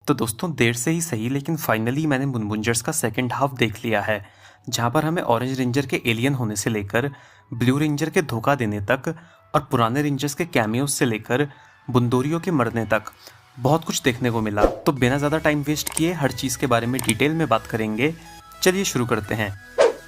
तो दोस्तों देर से ही सही लेकिन फाइनली मैंने बुनबुंजर्स का सेकंड हाफ देख लिया है, जहाँ पर हमें ऑरेंज रेंजर के एलियन होने से लेकर ब्लू रेंजर के धोखा देने तक और पुराने रेंजर्स के कैमियोज से लेकर बुंदोरियो के मरने तक बहुत कुछ देखने को मिला। तो बिना ज़्यादा टाइम वेस्ट किए हर चीज़ के बारे में डिटेल में बात करेंगे। चलिए शुरू करते हैं।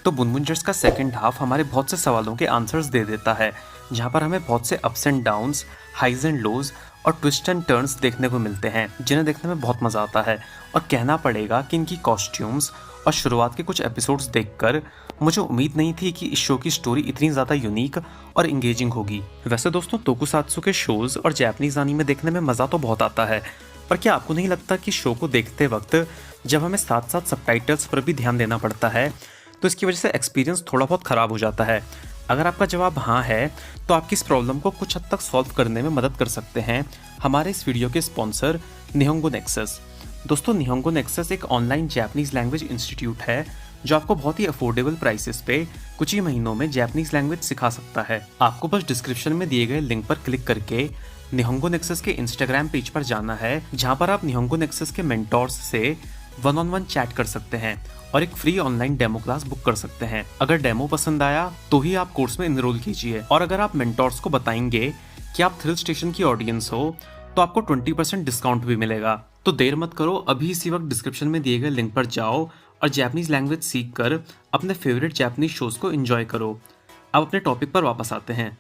तो बुनबुंजर्स का सेकंड हाफ हमारे बहुत से सवालों के आंसर्स दे देता है, जहाँ पर हमें बहुत से ups and downs, highs and lows और ट्विस्ट एंड टर्न्स देखने को मिलते हैं, जिन्हें देखने में बहुत मज़ा आता है। और कहना पड़ेगा कि इनकी कॉस्ट्यूम्स और शुरुआत के कुछ एपिसोड्स देखकर मुझे उम्मीद नहीं थी कि इस शो की स्टोरी इतनी ज़्यादा यूनिक और इंगेजिंग होगी। वैसे दोस्तों तोकुसात्सु के शोज़ और जापानीज एनीमे देखने में मज़ा तो बहुत आता है, पर क्या आपको नहीं लगता कि शो को देखते वक्त जब हमें साथ साथ सबटाइटल्स पर भी ध्यान देना पड़ता है तो इसकी वजह से एक्सपीरियंस थोड़ा बहुत ख़राब हो जाता है? अगर आपका जवाब हाँ है तो आपकी इस प्रॉब्लम को कुछ हद तक सॉल्व करने में मदद कर सकते हैं हमारे इस वीडियो के स्पॉन्सर निहोंगो नेक्सस। दोस्तों निहोंगो नेक्सस एक ऑनलाइन जापानीज लैंग्वेज इंस्टीट्यूट है जो आपको बहुत ही अफोर्डेबल प्राइसेस पे कुछ ही महीनों में जापानीज लैंग्वेज सिखा सकता है। आपको बस डिस्क्रिप्शन में दिए गए लिंक पर क्लिक करके निहोंगो नेक्सस के इंस्टाग्राम पेज पर जाना है, जहाँ पर आप निहोंगो नेक्सस के मेंटोर्स से वन-ऑन-वन चैट कर सकते हैं और एक free online demo class book कर सकते हैं। अगर डेमो पसंद आया तो ही आप कोर्स में इनरोल कीजिए, और अगर आप मेंटोर्स को बताएंगे कि आप थ्रिल स्टेशन की ऑडियंस हो तो आपको 20% डिस्काउंट भी मिलेगा। तो देर मत करो, अभी इसी वक्त डिस्क्रिप्शन में दिए गए लिंक पर जाओ और जापानीज लैंग्वेज सीख कर अपने फेवरेट जापानीज शोज को एंजॉय करो। अब अपने टॉपिक पर वापस आते हैं।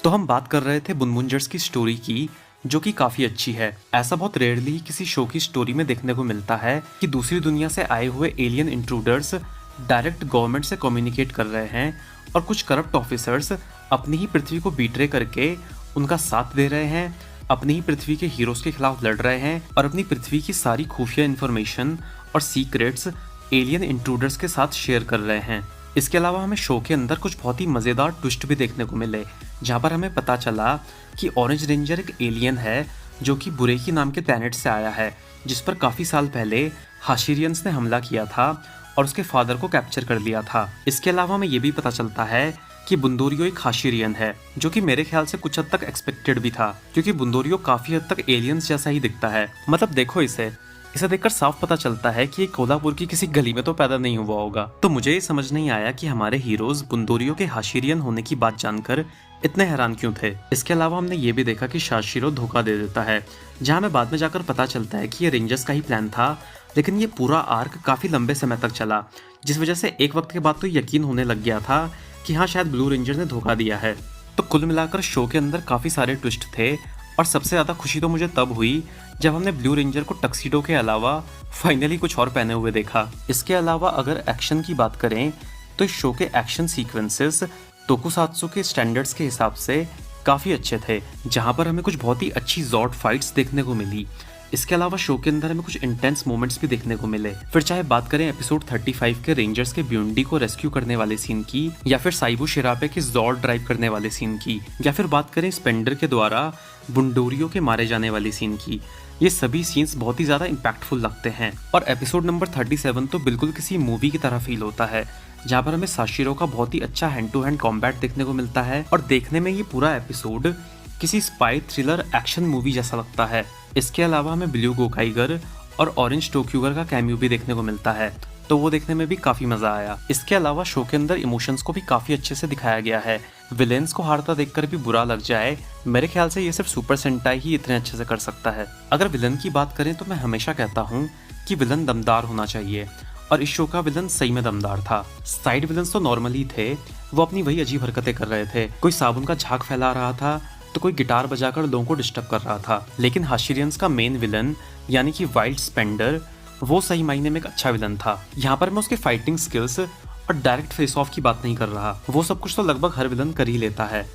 तो हम बात कर रहे थे बुनबुंजर्स की स्टोरी की, जो कि काफी अच्छी है। ऐसा बहुत रेयरली किसी शो की स्टोरी में देखने को मिलता है कि दूसरी दुनिया से आए हुए एलियन इंट्रूडर्स डायरेक्ट गवर्नमेंट से कम्युनिकेट कर रहे हैं और कुछ करप्ट ऑफिसर्स अपनी ही पृथ्वी को बीट्रे करके उनका साथ दे रहे हैं, अपनी ही पृथ्वी के हीरोज के खिलाफ लड़ रहे हैं और अपनी पृथ्वी की सारी खुफिया इन्फॉर्मेशन और सीक्रेट्स एलियन इंट्रूडर्स के साथ शेयर कर रहे हैं। इसके अलावा हमें शो के अंदर कुछ बहुत ही मज़ेदार ट्विस्ट भी देखने को मिले, जहाँ पर हमें पता चला कि ऑरेंज रेंजर एक एलियन है जो कि बुरेकी नाम के प्लैनेट से आया है, जिस पर काफ़ी साल पहले हाशिरियंस ने हमला किया था और उसके फादर को कैप्चर कर लिया था। इसके अलावा हमें ये भी पता चलता है कि बुंदोरियो एक हाशिरियन है, जो कि मेरे ख्याल से कुछ हद तक एक्सपेक्टेड भी था, क्योंकि बुंदोरियो काफ़ी हद तक एलियंस जैसा ही दिखता है। मतलब देखो इसे देखकर साफ पता चलता है कि ये कोल्हापुर की किसी गली में तो पैदा नहीं हुआ होगा। तो मुझे ये समझ नहीं आया कि हमारे हीरोज बुंदोरियो के हाशिरियन होने की बात जानकर इतने हैरान क्यों थे। इसके अलावा हमने ये भी देखा कि शाशिरो धोखा दे देता है, जहाँ हमें बाद में जाकर पता चलता है कि ये रेंजर्स का ही प्लान था, लेकिन ये पूरा आर्क काफी लंबे समय तक चला, जिस वजह से एक वक्त के बाद तो यकीन होने लग गया था कि हाँ शायद ब्लू रेंजर ने धोखा दिया है। तो कुल मिलाकर शो के अंदर काफी सारे ट्विस्ट थे, और सबसे ज़्यादा खुशी तो मुझे तब हुई जब हमने ब्लू रेंजर को टक्सीडो के अलावा फाइनली कुछ और पहने हुए देखा। इसके अलावा अगर एक्शन की बात करें तो इस शो के एक्शन सीक्वेंसेस तोकुसात्सु के स्टैंडर्ड्स के हिसाब से काफ़ी अच्छे थे, जहाँ पर हमें कुछ बहुत ही अच्छी जॉर्ड फाइट्स देखने को मिली। इसके अलावा शो के अंदर हमें कुछ इंटेंस मोमेंट्स भी देखने को मिले। फिर चाहे बात करें एपिसोड 35 के रेंजर्स के ब्यूंडी को रेस्क्यू करने वाले सीन की, या फिर साइबू शिरापे के जॉर्ड ड्राइव करने वाले सीन की, या फिर बात करें स्पेंडर के द्वारा बुंडोरियो के मारे जाने वाली सीन की, ये सभी सीन्स बहुत ही ज़्यादा इम्पैक्टफुल लगते हैं। और एपिसोड नंबर 37 तो बिल्कुल किसी मूवी की तरह फील होता है, जहाँ पर हमें साशिरो का बहुत ही अच्छा हैंड टू हैंड कॉम्बैट देखने को मिलता है, और देखने में ये पूरा एपिसोड किसी स्पाई थ्रिलर एक्शन मूवी जैसा लगता है। इसके अलावा हमें ब्लू गोकाइगर और ऑरेंज टोक्यूगर का कैमियो भी देखने को मिलता है, तो वो देखने में भी काफी मजा आया। इसके अलावा शो के अंदर इमोशंस को भी काफी अच्छे से दिखाया गया है। विलेंस को हारता देखकर भी बुरा लग जाए, मेरे ख्याल से ये सिर्फ सुपर सेंटाई ही इतने अच्छे से कर सकता है। अगर विलन की बात करें तो मैं हमेशा कहता हूँ कि विलन दमदार होना चाहिए, और इस शो का विलन सही में दमदार था। साइड विलन्स तो नॉर्मली थे, वो अपनी वही अजीब हरकतें कर रहे थे, कोई साबुन का झाग फैला रहा था तो कोई गिटार बजाकर लोगों को डिस्टर्ब कर रहा था। लेकिन हाशिरियंस का मेन विलन यानी कि वाइल्ड स्पेंडर, वो सही मायने में एक अच्छा विलन था। यहाँ पर मैं उसके फाइटिंग स्किल्स और डायरेक्ट फेस ऑफ की बात नहीं कर रहा, वो सब कुछ तो लगभग हर विलन कर ही लेता है।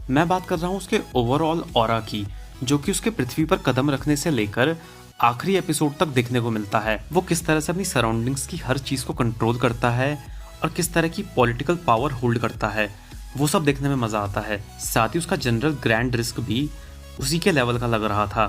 मैं बात कर रहा हूँ उसके ओवरऑल ऑरा की, जो कि उसके पृथ्वी पर कदम रखने से लेकर आखिरी एपिसोड तक देखने को मिलता है। वो किस तरह से अपनी सराउंडिंग्स की हर चीज को कंट्रोल करता है और किस तरह की पॉलिटिकल पावर होल्ड करता है, वो सब देखने में मजा आता है। साथ ही उसका जनरल ग्रैंड रिस्क भी उसी के लेवल का लग रहा था।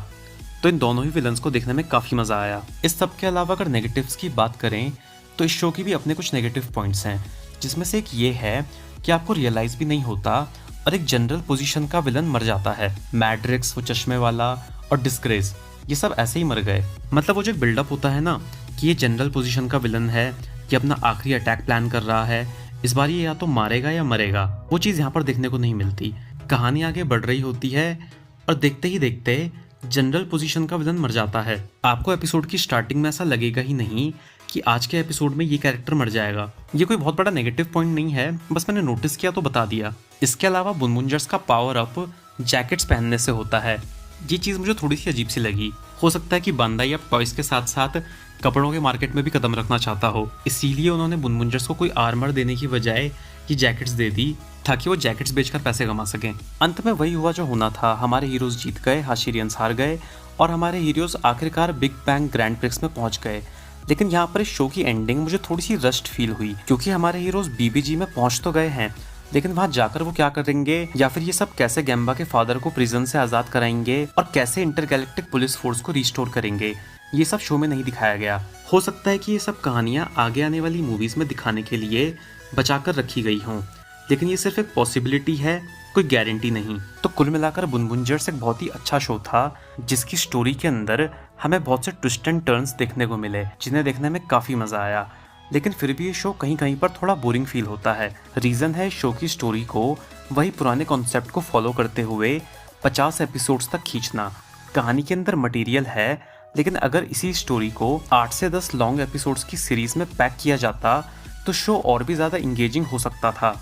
तो इन दोनों ही विलन्स को देखने में काफी मजा आया। इस सब के अलावा अगर नेगेटिव्स की बात करें तो इस शो की भी अपने कुछ नेगेटिव पॉइंट्स हैं, जिसमें से एक ये है कि आपको रियलाइज भी नहीं होता और एक जनरल पोजीशन का विलन मर जाता है। मैड्रिक्स वो चश्मे वाला और डिस्ग्रेस, ये सब ऐसे ही मर गए। मतलब वो जो एक बिल्डअप होता है ना कि ये जनरल पोजीशन का विलन है, ये अपना आखिरी अटैक प्लान कर रहा है, इस बार ये या तो मारेगा या मरेगा, वो चीज़ यहाँ पर देखने को नहीं मिलती। कहानी आगे बढ़ रही होती है और देखते ही देखते जनरल पोजीशन का विलन मर जाता है। आपको एपिसोड की स्टार्टिंग में ऐसा लगेगा ही नहीं कि आज के एपिसोड में ये कैरेक्टर मर जाएगा। ये कोई बहुत बड़ा नेगेटिव पॉइंट नहीं है, बस मैंने नोटिस किया तो बता दिया। इसके अलावा बुनबुंजर्स का पावर अप जैकेट्स पहनने से होता है। ये चीज़ मुझे थोड़ी सी अजीब सी लगी। हो सकता है कि बांदाई अब टॉयज के साथ साथ कपड़ों के मार्केट में भी कदम रखना चाहता हो, इसीलिए उन्होंने बुनबुंजर्स को कोई आर्मर देने की बजाय ये जैकेट्स दे दी ताकि वो जैकेट्स बेचकर पैसे कमा सकें। अंत में वही हुआ जो होना था, हमारे हीरोज जीत गए, हाशिरियंस हार गए और हमारे हीरोज आखिरकार बिग बैंग ग्रैंड प्रिक्स में पहुंच गए। लेकिन यहाँ पर इस शो की एंडिंग मुझे थोड़ी सी रस्ट फील हुई, क्योंकि हमारे हीरोज बीबीजी में पहुंच तो गए हैं, लेकिन वहां जाकर वो क्या करेंगे, या फिर ये सब कैसे गैम्बा के फादर को प्रिजन से आजाद कराएंगे और कैसे इंटरगैलेक्टिक पुलिस फोर्स को रिस्टोर करेंगे, ये सब शो में नहीं दिखाया गया। हो सकता है कि ये सब कहानियां आगे आने वाली मूवीज में दिखाने के लिए बचाकर रखी गई हों, लेकिन ये सिर्फ एक पॉसिबिलिटी है, कोई गारंटी नहीं। तो कुल मिलाकर बुनबुंजर्स एक बहुत ही अच्छा शो था, जिसकी स्टोरी के अंदर हमें बहुत से ट्विस्ट एंड टर्न्स देखने को मिले, जिन्हें देखने में काफी मजा आया। लेकिन फिर भी ये शो कहीं कहीं पर थोड़ा बोरिंग फील होता है। रीजन है शो की स्टोरी को वही पुराने कॉन्सेप्ट को फॉलो करते हुए 50 एपिसोड्स तक खींचना। कहानी के अंदर मटेरियल है, लेकिन अगर इसी स्टोरी को 8 से 10 लॉन्ग एपिसोड्स की सीरीज में पैक किया जाता तो शो और भी ज़्यादा इंगेजिंग हो सकता था।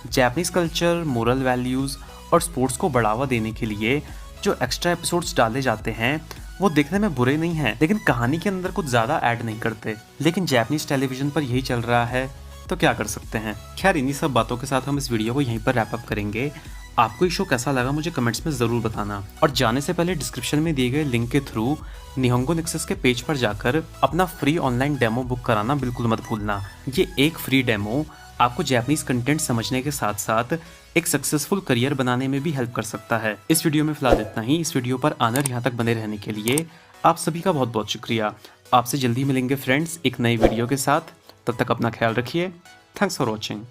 जापानीज कल्चर, मोरल वैल्यूज़ और स्पोर्ट्स को बढ़ावा देने के लिए जो एक्स्ट्रा एपिसोड्स डाले जाते हैं वो देखने में बुरे नहीं हैं, लेकिन कहानी के अंदर कुछ ज़्यादा ऐड नहीं करते। लेकिन जापानीज टेलीविजन पर यही चल रहा है तो क्या कर सकते हैं। खैर, इन्हीं सब बातों के साथ हम इस वीडियो को यहीं पर रैप अप करेंगे। आपको ये शो कैसा लगा मुझे कमेंट्स में ज़रूर बताना, और जाने से पहले डिस्क्रिप्शन में दिए गए लिंक के थ्रू निहोंगो नेक्सस के पेज पर जाकर अपना फ्री ऑनलाइन डेमो बुक कराना बिल्कुल मत भूलना। ये एक फ्री डेमो आपको जापानीज कंटेंट समझने के साथ साथ एक सक्सेसफुल करियर बनाने में भी हेल्प कर सकता है। इस वीडियो में फिलहाल इतना ही। इस वीडियो पर आकर यहाँ तक बने रहने के लिए आप सभी का बहुत बहुत शुक्रिया। आपसे जल्दी मिलेंगे फ्रेंड्स एक नई वीडियो के साथ, तब तक अपना ख्याल रखिए। Thanks for watching.